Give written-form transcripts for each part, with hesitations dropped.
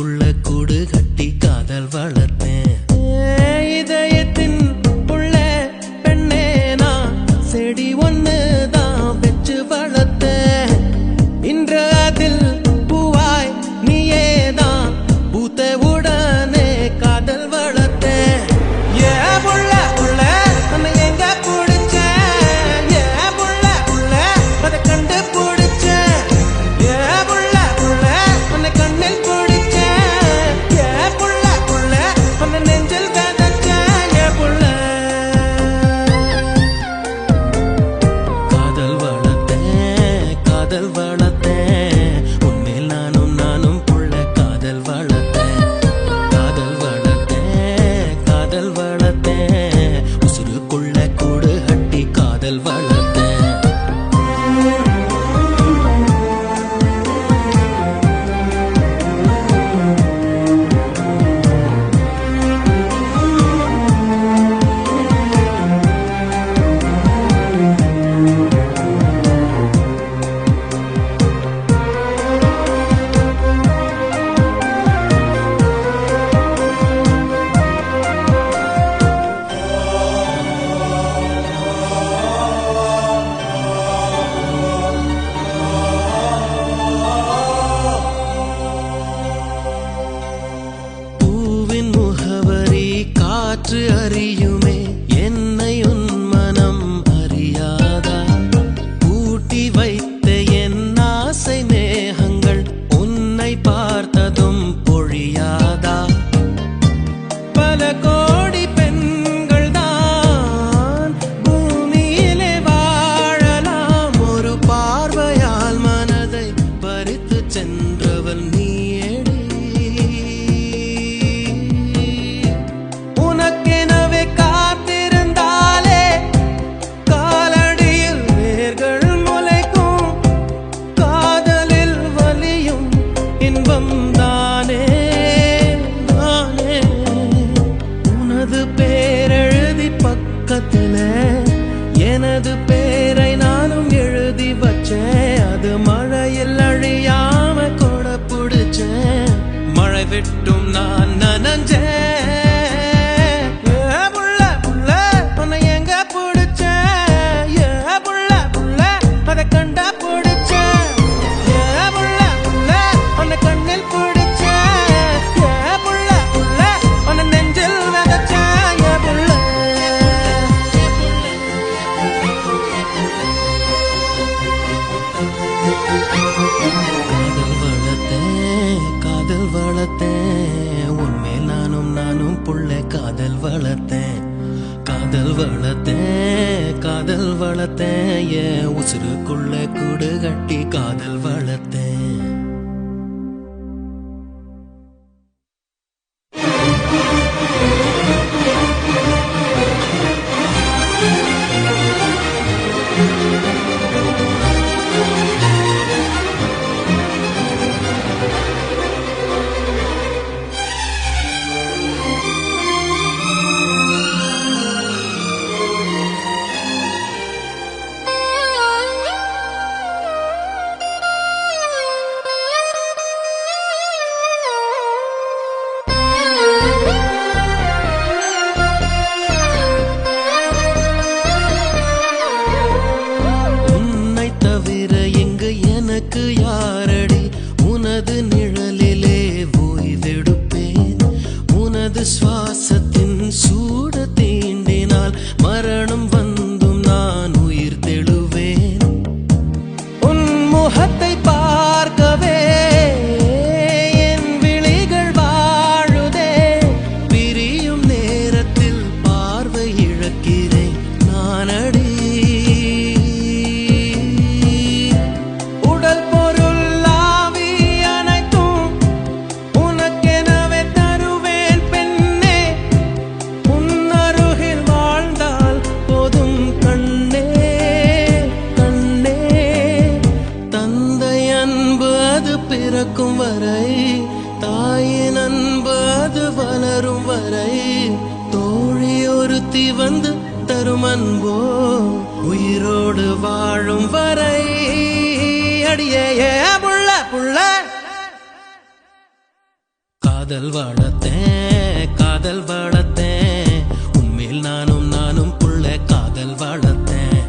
உசுருக்குள்ள கூடு கட்டி காதல் வளர்த்தேன். இதயத்தின் உள்ள பெண்ணே நான் செடி ஒண்ணுதான் வச்சு வளர்த்தேன். இன்று அதில் பூவாய் நீயேதான் பூத்த உடனே காதல் வளர்த்தேன். ஏ புள்ள புள்ள உன்னை எங்க பிடிச்சேன், ஏ புள்ள புள்ள அதை கண்டு பிடிச்சேன், ஏ புள்ள புள்ள உன்னை கண்ணில் பிடிச்சேன், ஏ புள்ள புள்ள உன்னை நெஞ்சில் விதைச்சேன். ஏ புள்ள காதல் வளர்த்தேன், காதல் வளர்த்தேன், உன்மேல் நானும் புள்ள காதல் வளர்த்தேன். காதல் வளர்த்தேன், காதல் வளர்த்தேன், உசுருக்குள்ள கூடு கட்டி காதல் வளர்த்தேன். பூவின் முகவரி காற்று அறியுமே, என்னை உன் மனம் அறியாதா? கூட்டி வைத்த என் ஆசை மேகங்கள் உன்னை பார்த்ததும் பொழியாதா? பல கோடி பெண்கள் தான் பூமியிலே வாழலாம், ஒரு பார்வையால் மனதை பறித்து சென்றவள் நீயேடி. உனக்கெனவே காத்திருந்தாலே காலடியில் வேர்கள் முளைக்கும், காதலில் வலியும் இன்பம் தானே நானே. உனது பேரெழுதி பக்கத்துல எனது பேரை நானும் எழுதி வச்சேன். அது மழையில் அழியாம கொட பிடிச்சேன், மழை விட்டும் நான் நனஞ்சேன். ஏ புள்ள புள்ள உன்னை எங்க பிடிச்சேன், ஏ புள்ள புள்ள அதை கண்டா பிடிச்சேன், ஏ புள்ள புள்ள உன்னை கண்ணில் பிடிச்சேன், ஏ புள்ள புள்ள உன்னை நெஞ்சில் விதைச்சேன். ஏ புள்ள காதல் வளர்த்தேன், காதல் வளர்த்தேன், உன்மேல் நானும் புள்ள காதல் வளர்த்தேன். காதல் வளர்த்தேன், காதல் வளர்த்தேன், என் உசுருக்குள்ள கூடு கட்டி காதல் வளர்த்தேன். உன்னை தவிர எங்கு எனக்கு யாரடி? உனது நிழலிலே ஓய்வெடுப்பேன். உனது சுவாசத்தின் சூடு தீண்டினால் மரணம் வந்தும் நான் உயிர் தெழுவேன். உன் முகத்தை பார்க்கவே என் விழிகள் வாழுதே, பிரியும் நேரத்தில் பார்வை இழக்கிறேன் நானடி. உடல் பொருள் ஆவி அனைத்தும் உனக்கெனவே தருவேன் பெண்ணே, உன் அருகில் வாழ்ந்தால் போதும் கண்ணே கண்ணே. தந்தை அன்பு அது பிறக்கும் வரை, தாயின் அன்பு அது வளரும் வரை, தோழி ஒருத்தி வந்து தரும் அன்போ உயிரோடு வாழும் வரை. அடியே புள்ள புள்ள காதல் வளர்த்தேன் காதல் வளர்த்தேன் உன்மேல் நானும் புள்ள காதல் வளர்த்தேன்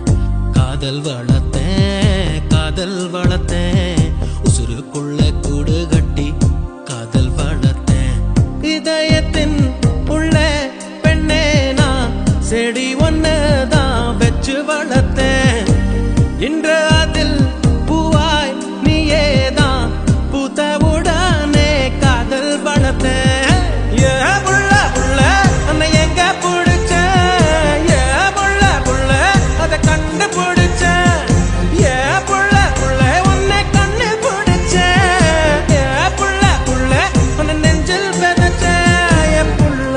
காதல் வளர்த்தேன் காதல் வளர்த்தேன் உசுருக்குள்ள கூடு கட்டி காதல் வளர்த்தேன் இதயத்தின் உள்ள பெண்ணே நான் செடி ஒன்னதான் வச்சு வளர்த்தேன் இன்று அதில் பூவாய் நீயேதான் பூத்தவுடனே காதல் வளர்த்தேன் ஏ புள்ள புள்ள உன்னை எங்க பிடிச்ச ஏ புள்ள புள்ள அதை கண்டுபிடிச்ச ஏ புள்ள புள்ள உன்னை கண்ணு பிடிச்ச ஏ புள்ள புள்ள உன்னை நெஞ்சில் விதைச்ச ஏ புள்ள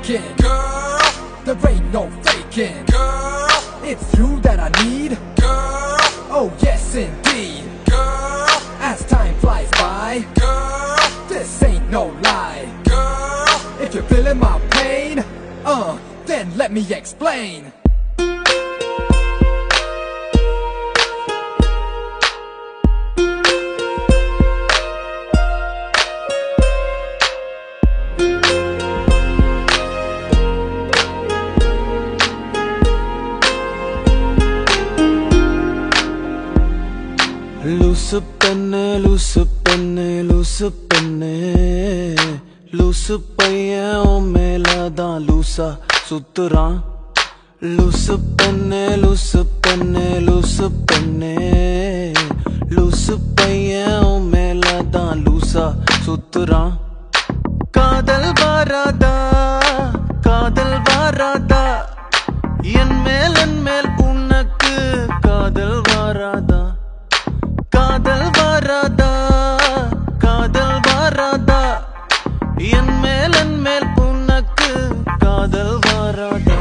Girl, there ain't no faking. Girl, it's you that I need. Girl, oh yes indeed. Girl, as time flies by. Girl, this ain't no lie. Girl, if you're feeling my pain, then let me explain. லூசு பெண்ணே லூசு பெண்ணே லூசு பெண்ணே லூசு பையன் உன் மேலதான் லூசா சுத்துறான் லூசு பெண்ணே லூசு பெண்ணே லூசு பெண்ணே லூசு பையன் உன் மேலதான் லூசா சுத்துறான் காதல் வராதா காதல் வராதா என் மேல் உனக்கு காதல் வராதா காதல் வராதா காதல் வராதா என் மேல் உனக்கு காதல் வராதா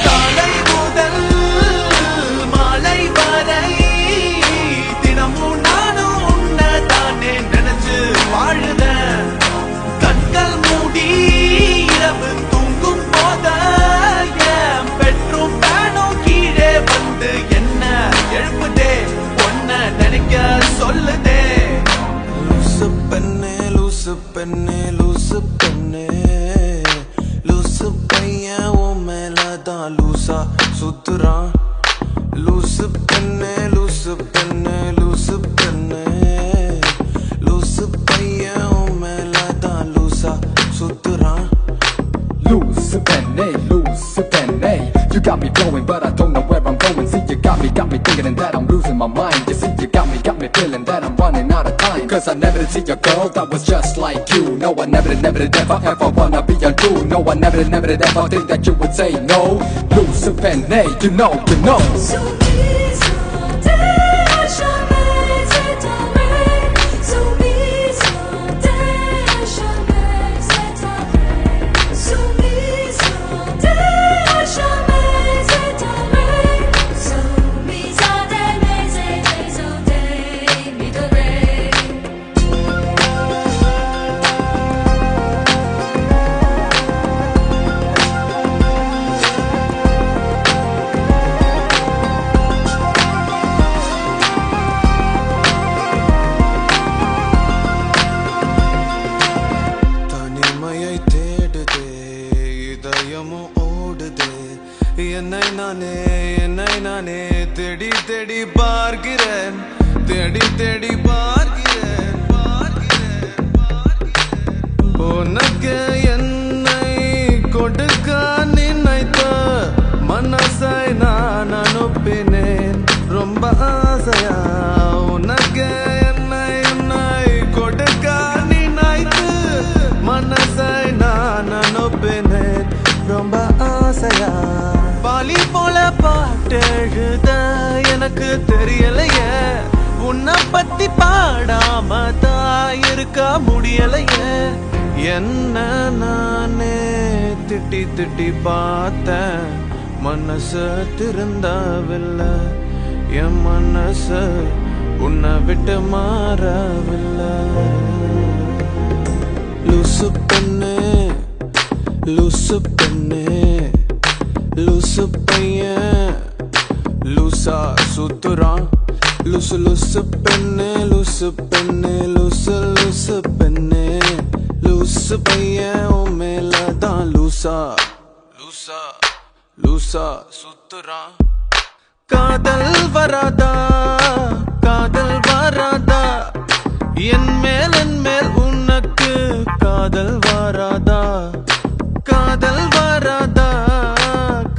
காலை முதல் மாலை வரை தினமும் நானும் உன்னதானே நினைச்சு வாழுதேன் கண்கள் மூடி இரவு தூங்கும் போத என் பெட்ரூம் பேனும் கீழே வந்து என்ன எழுப்புதே நினைக்க சொல்லுதே லூசு பெண்ணே லூசு பெண்ணே லூசு பெண்ணே லூசு பையன் உன் மேலதான் லூசா சுத்துறான் லூசு பெண்ணே லூசு பெண்ணே லூசு பெண்ணே லூசு பையன் உன் மேலதான் லூசா சுத்துறான் Loose penny, you got me flowing, but I don't know where I'm going. See, you got me thinking that I'm losing my mind. You see, you got me feeling that I'm running out of time. Cause I never did see a girl that was just like you. No, I never did ever wanna be untrue. No, I never did ever think that you would say no. Loose penny, you know. தேடி தேடி பார்க்கிறேன் உனக்கு என்னை கொடுக்க நினைத்த மனசை நான் அனுப்பினேன் ரொம்ப ஆசையா உனக்கு என்னை கொடுக்க நினைத்து மனசை நான் அனுப்பினேன் ரொம்ப ஆசையா பாலி போல பாட்டெழுத எனக்கு தெரியலையே உன்னை பத்தி பாடாம தான் இருக்க முடியலையே என்ன நானே திட்டி திட்டி பார்த்தேன் மனசு திருந்தவில்லை என் மனசு உன்னை விட்டு மாறவில்லை லூசு பெண்ணு லூசு பெண்ணு லூசு பையன் லூசா சுத்துறான் லூசு லூசு பெண்ணு லூசு பெண்ணு லூசு லூசு பெண்ணு லூசு பையன் உன் மேலதான் லூசா லூசா லூசா சுத்துறான் காதல் வராதா காதல் வராதா என் மேல் உனக்கு காதல் வராதா காதல் வராதா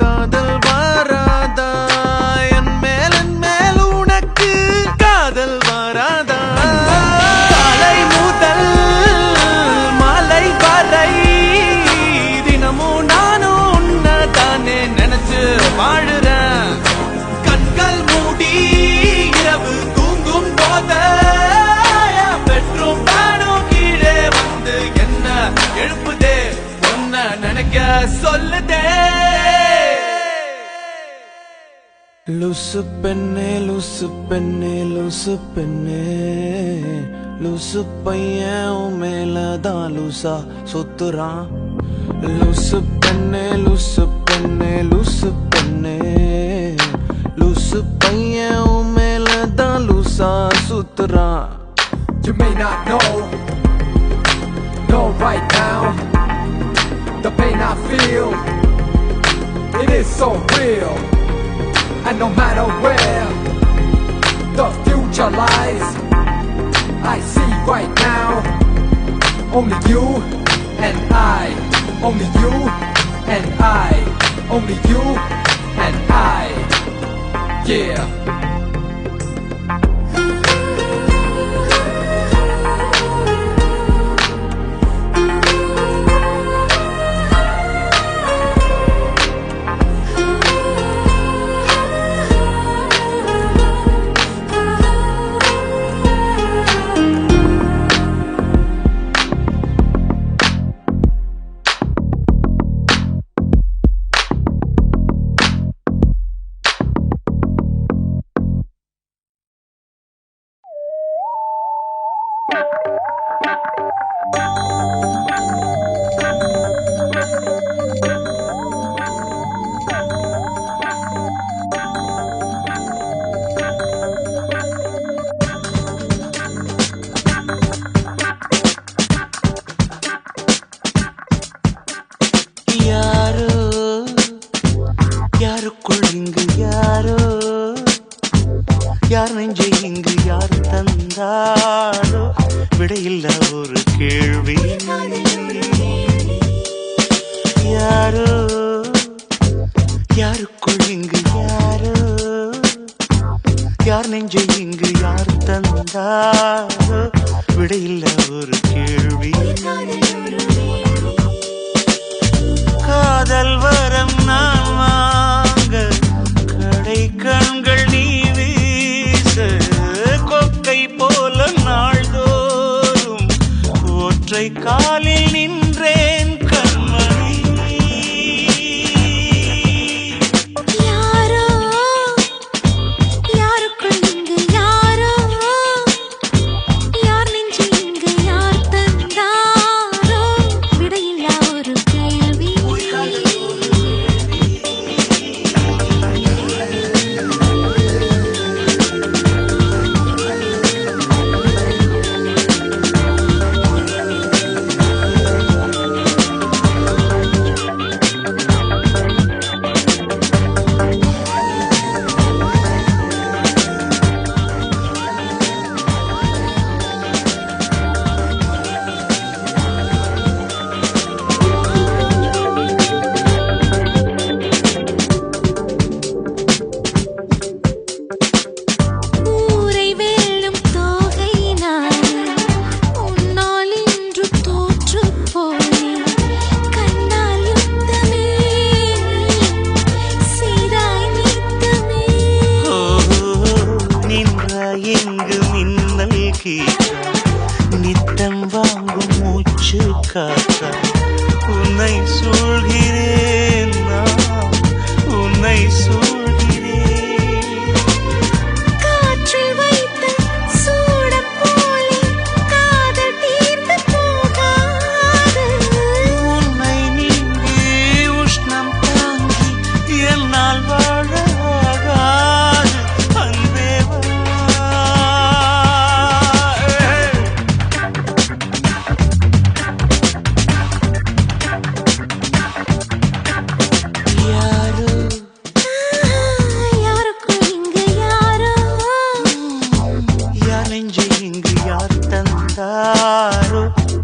காதல் வராதா என் மேல் உனக்கு காதல் வராதா காலை முதல் மாலை வரை தினமும் நானும் உன்னை தானே நினைச்சு வாழுறேன் கண்கள் மூடி இரவு தூங்கும் போத பெட்ரூம் நானும் கீழே வந்து என்ன எழுப்புதே ஒன்ன நினைக்க சொல்லுதே லூசு பெண்ணே லூசு பெண்ணே லூசு பெண்ணே லூசு பையன் உன் மேலதான் லூசா சுத்துறான் லூசு பெண்ணே லூசு பெண்ணே லூசு பெண்ணே லூசு பையன் உன் மேலதான் லூசா சுத்துறான் You may not know right now the pain I feel, it is so real. And no matter where the future lies, I see right now only you and I, only you and I, only you and I, yeah. யார் நெஞ்சை இங்கு யார் தந்தாரோ விடையில்ல ஒரு கேள்வி யாரோ யாருக்குள் இங்கு யாரோ யார் நெஞ்சை இங்கு யார் தந்தாரோ விடையில்ல ஒரு கேள்வி காதல் வரம் நான் வாங்க கடை கண்கள் நீ வீச கொக்கை போல நாள்தோறும் ஒற்றை காலில் நின்றேன் கண்மணி யாரோ யாருக்குள் இங்கு யாரோ யார் நெஞ்சு இங்கு யார் தந்தாரோ விடையில்லா ஒரு கேள்வி எங்கு மின்னல் கீற்றா நித்தம் வாங்கும் மூச்சு காற்றா உன்னை சொல்கிறேன் நான் உன்னை சொல்கிறேன் காற்றில் வைத்த சூடம் போலே காதல் தீர்ந்து போகாது உன்னை நீங்கி உஷ்ணம் தாங்கி என்னால் வாழாகாது அன்பே வா. யாரோ யாருக்கும் இங்கு யாரோ யார் நெஞ்சை இங்கு யார் தந்தாரோ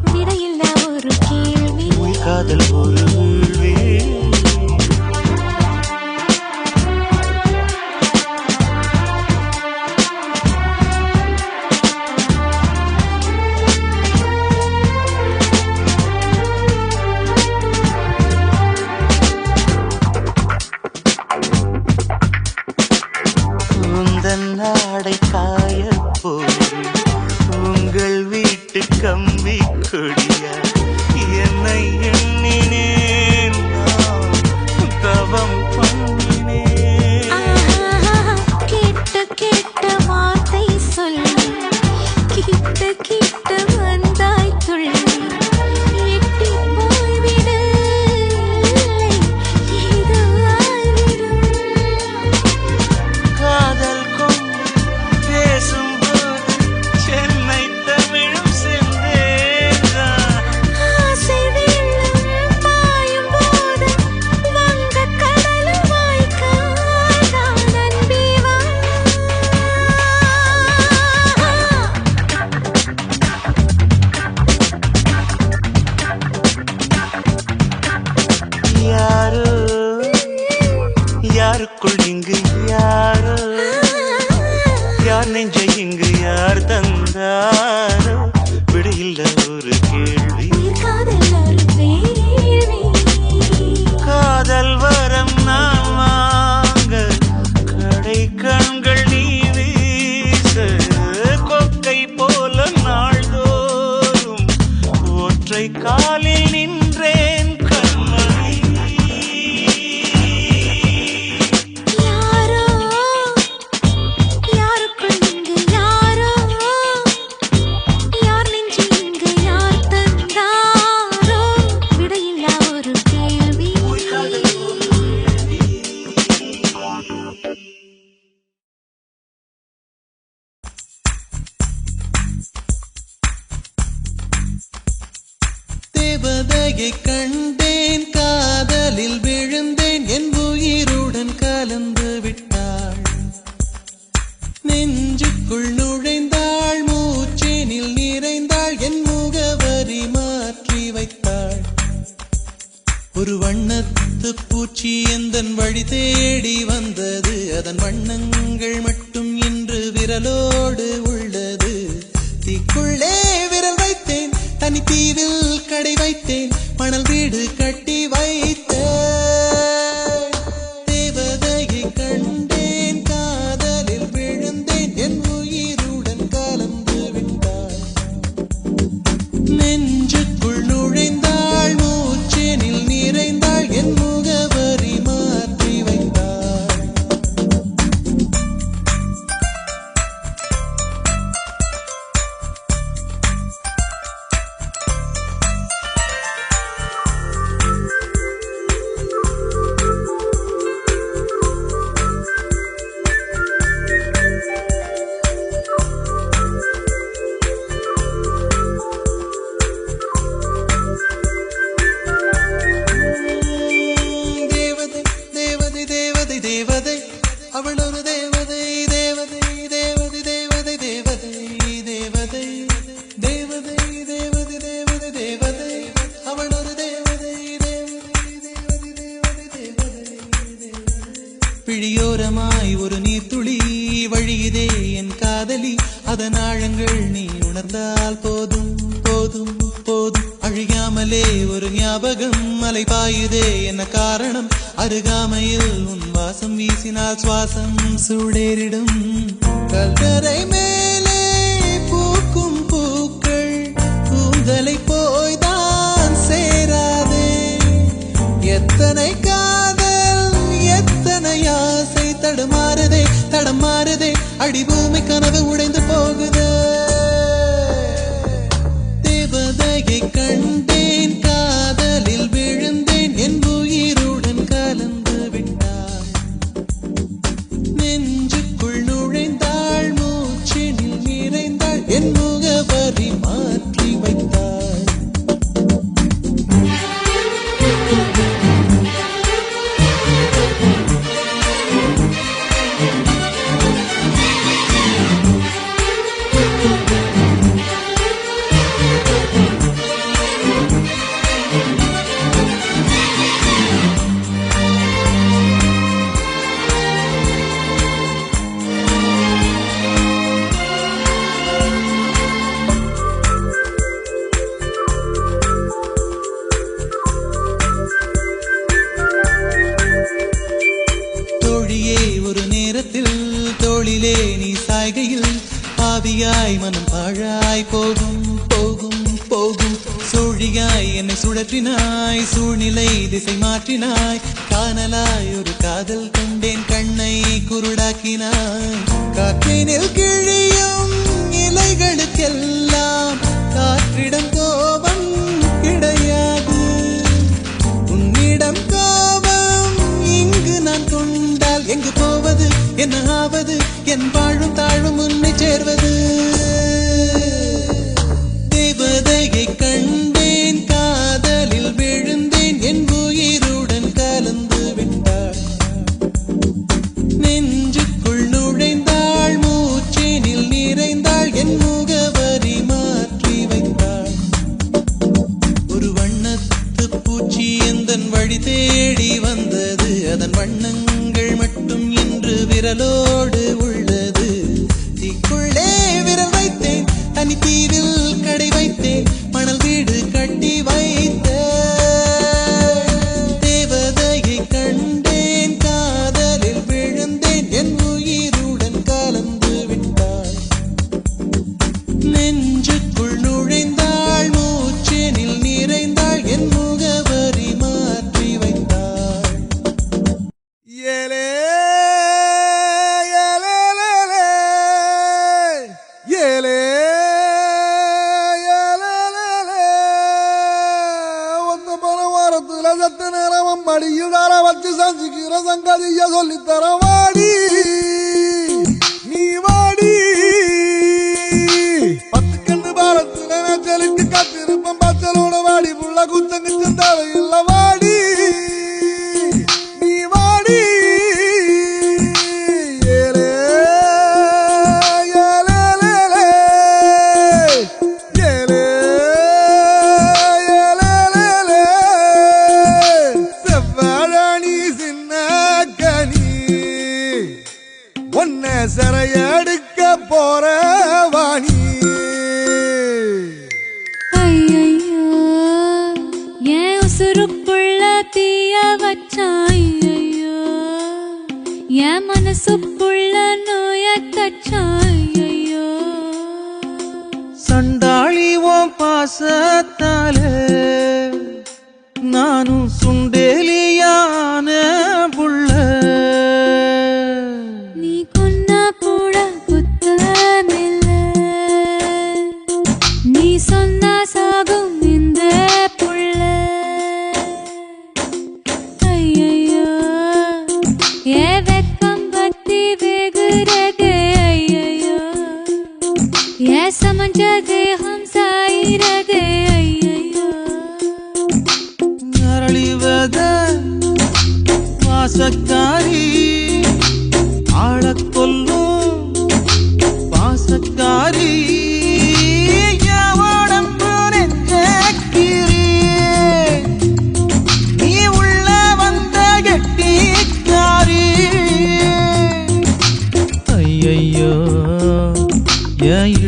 விடையில்லா ஒரு கேள்வி உயிர் காதல் ஒரு வீழ்வே உந்தன் நாடை காய போய் உங்கள் வீட்டு கம்பி கொடியா என்னை எண்ணினேன் நான் தவம் பண்ணினேன் கேட்ட கேட்ட வார்த்தை சொல்லி கிட்ட கிட்ட வந்தாய் துள்ளி எட்டி போய்விடு இது ஆய்விடும் காதல் கொண்டு பேசும்போது சென்னை தமிழும் சென்றேன் ஆசை வெள்ளம் பாயும் போது வங்கக் கடலும் வாய்க்காதான் அன்பே வா யாரோ யாருக்குள் இங்கு யாரோ யார் நெஞ்சை இங்கு யார் தந்தாரோ விடையில்ல ஒரு கேள்வி காதல் ஒரு வேள்வி காதல் வரம் நான் வாங்க கடை கண்கள் நீ வீச கொக்கை போல நாள்தோறும் ஒற்றை காலில் நின்றேன் கண்மணி யாரோ யாருக்குள் இங்கு யாரோ யார் நெஞ்சில் இங்கு யார் தந்தாரோ விடையில்லா ஒரு கேள்வி தேவதையை கண்டேன் காதலில் விழுந்தேன் என் உயிருடன் கலந்து விட்டாள் நெஞ்சுக்குள் நுழைந்தாள் மூச்சேனில் நிறைந்தாள் என் முகவரி மாற்றி வைத்தாள் ஒரு வண்ணத்து பூச்சி எந்தன் வழி தேடி வந்தது அதன் வண்ணங்கள் மட்டும் இன்று விரலோடு உள்ளது தீக்குள்ளே விரல் வைத்தேன் தனி தீவில் கடை வைத்தேன் மணல் வீடு கட்டி வைத்தேன் தேவதையை கண்டேன் காதலில் விழுந்தேன் என் உயிருடன் கலந்து விட்டாள் நெஞ்சுக்குள் நுழைந்தாள் மூச்சேனில் நிறைந்தாள் என் முகவரி மாற்றி வைத்தாள் தேவதை தேவதை தேவதை தேவதை அவள் ஒரு தேவதை தேவதை தேவதை தேவதை தேவதை தேவதை தேவதை தேவதை தேவதை தேவதை அவள் ஒரு தேவதை தேவதை தேவதை தேவதை தேவதை பிழியோரமாய் ஒரு நீர்த்துளி வழியுதே என் காதலி அதன் ஆழங்கள் நீ உணர்ந்தால் போதும் போதும் போதும் அழியாமலே ஒரு ஞாபகம் மலை பாயுதே என்ன காரணம் அருகாமையில் உன் வாசம் வீசினால் சுவாசம் சூடேறிடும் கல்கரை மே பாவியாய் மனம் பாழாய் போகும் போகும் போகும் சூழியாய் என்னை சுழற்றினாய் சூழ்நிலை திசை மாற்றினாய் காணலாய் ஒரு காதல் கொண்டேன் கண்ணை குருடாக்கினாய் காற்றினில் கிழியும் இலைகளுக்கெல்லாம் காற்றிடம் கோபம் கிடையாது உன்னிடம் கோபம் இங்கு நான் கொண்டால் எங்கு போவது என்ன ஆவது என் வாழும் தாழும் உன்னை சேர்வது தேவதையை கண்டேன் காதலில் விழுந்தேன் என் உயிருடன் கலந்து விட்டாள் நெஞ்சுக்குள் நுழைந்தாள் மூச்சேனில் நிறைந்தாள் என் முகவரி மாற்றி வைத்தாள் ஒரு வண்ணத்து பூச்சி எந்தன் வழி தேடி வந்தது அதன் வண்ணங்கள் மட்டும் இன்று விரலோடு உள்ளது தீக்குள்ளே விரல் வைத்தேன் தனி தீவில் கடை வைத்தேன் மணல் வீடு கட்டி வைத்தேன் தேவதையை கண்டேன் காதலில் விழுந்தேன் என் உயிருடன் கலந்து விட்டாள் நெஞ்சுக்குள் நுழைந்தாள் மூச்சேனில் நிறைந்தாள் என் முகவரி மாற்றி வைத்தாள் ஏலே சங்கதிய சொல்லி தரவாடி நீ வாடி பத்து கண்ணு பாலத்துல மேச்சலுக்கு காத்திருப்பம் பச்சலோட வாடி புள்ள குத்தங்கு செந்தாவை இல்ல வாடி நீ வாடி ஏலே சரையடுக்க போற வாணி ஐயையோ என் உசுருக்குள்ள தீய வச்சான் ஐயையோ என் மனசுக்குள்ள நோய தச்சான் ஐயையோ சண்டாளி ஓம் பாசத்தால நானும் சுண்டேலியான புள்ள சொன்னா சாகும் இந்த புள்ள ஐயையோ ஏ வெக்கம் பத்தி வேகுறதே ஐயையோ ஏ சமஞ்ச தேகம் சாயிரதே ஐயையோ அரளிவத வாசக்காரி ஆளக் கொல்லும் பாசக்காரி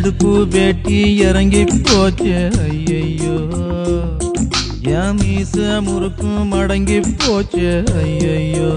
இடுப்பு வேட்டி இறங்கி போச்சு ஐயையோ என் மீச முறுக்கு மடங்கி போச்சு ஐயையோ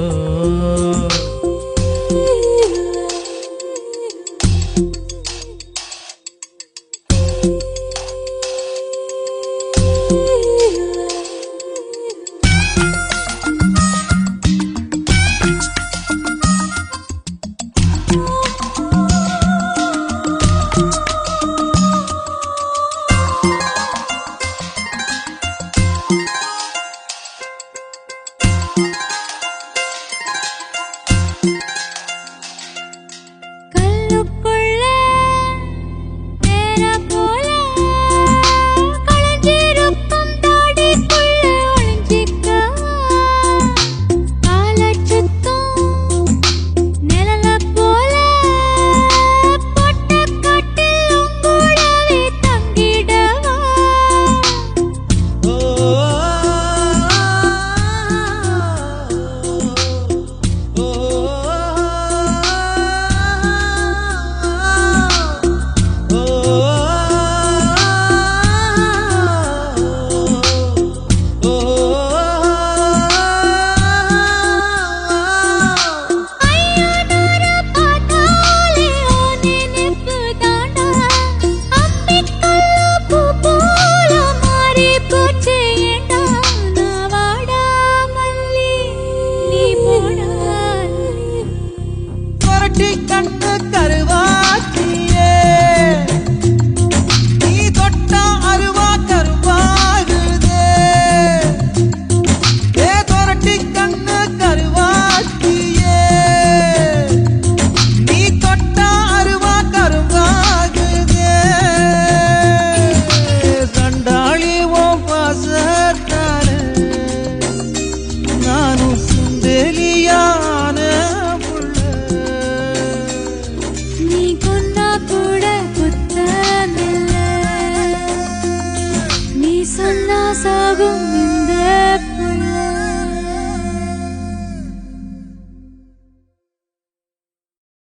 நீ கொன்னா கூட குத்தமில்ல நீ சொன்னா சாகும்